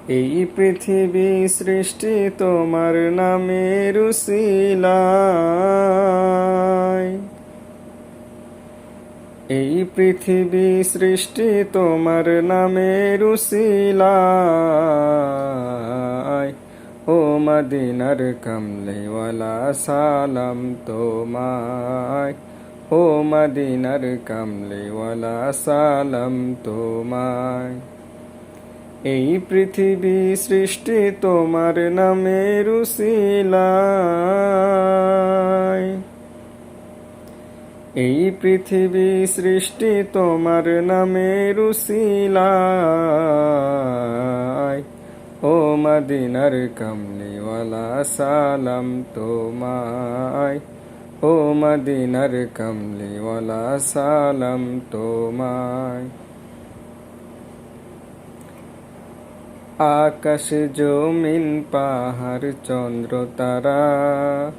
এই পৃথিবী সৃষ্টি তোমার নামের উসিলায়। এই পৃথিবী সৃষ্টি তোমার নামের উসিলায়। ও মদিনার কমলিওয়ালা সালাম তোমায়। ও মদিনার কমলিওয়ালা সালাম তোমায়। এই পৃথিবী সৃষ্টি তোমার নামের উসিলায়। এই পৃথিবী সৃষ্টি তোমার নামের উসিলায়। ও মদিনার কমলিওয়ালা সালাম তোমায়। ও মদিনার কমলিওয়ালা সালাম তোমায়। আকাশ জমিন পাহাড় চন্দ্র তারা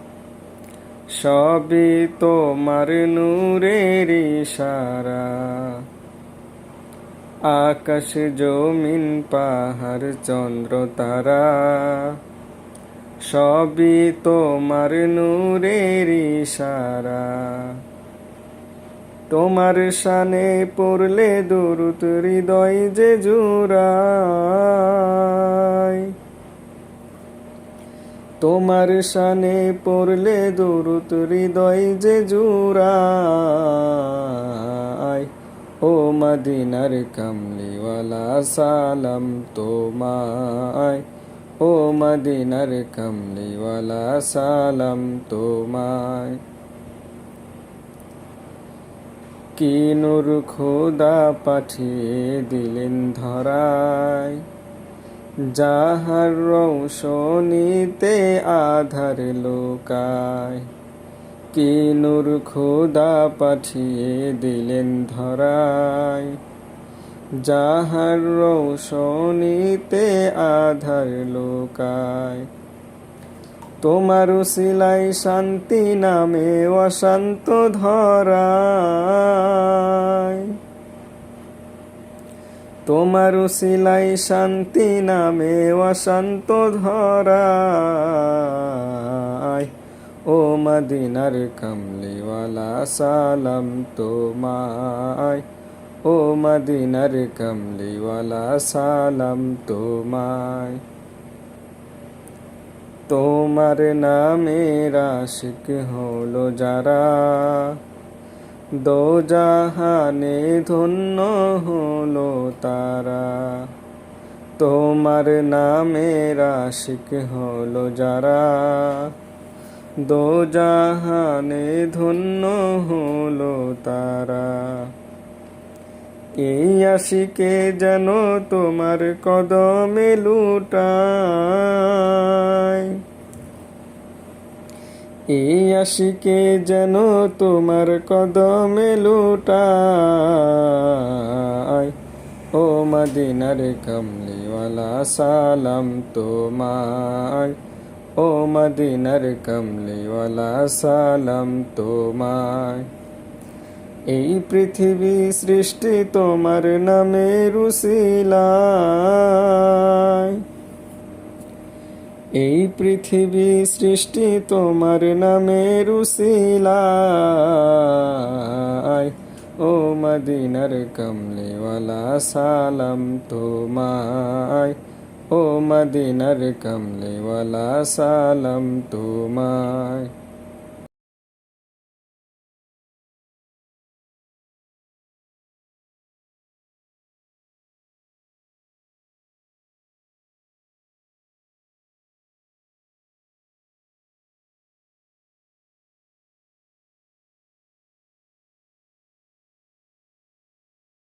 সবই তোমার নূরের ইশারা। আকাশ জমিন পাহাড় চন্দ্র তারা সবই তোমার নূরের ইশারা। তোমার শানে পড়লে দুরূদ হৃদয় যে জুড়ায়। তোমার শানে পড়লে দুরূদ হৃদয় যে জুড়ায়। ও মদিনার কমলিওয়ালা সালাম তোমায়। ও মদিনার কমলিওয়ালা সালাম তোমায়। কি নূর খোদা পাঠিয়ে দিলেন ধরায়, যাহার রৌশনীতে আধার লোকায়। কি নূর খোদা পাঠিয়ে দিলেন ধরায়, যাহার রৌশনীতে আধার লোকায়। তোমার উসিলায় শান্তি নামে অশান্ত ধরায়। তোমার উসিলায় শান্তি নামে অশান্ত ধরায়। ও মদিনার কমলিওয়ালা সালাম তোমায়। ও মদিনার কমলিওয়ালা সালাম তোমায়। তোমার নামের আশিক হলো যারা, দোজাহানে ধন্য হলো তারা। তোমার নামের আশিক হলো যারা, দোজাহানে ধন্য হলো তারা। এই আশিকে যেন তোমার কদমে লুটায়। এই আশিকে যেন তোমার কদমে লুটায়। ও মদিনার কমলিওয়ালা সালাম তোমায়। ও মদিনার কমলিওয়ালা সালাম তোমায়। এই পৃথিবী সৃষ্টি তোমার নামের উসিলায়। এই পৃথিবী সৃষ্টি তোমার নামের উসিলায়। ও মদিনার কমলিওয়ালা সালাম তোমায়। ও মদিনার কমলিওয়ালা সালাম তোমায়।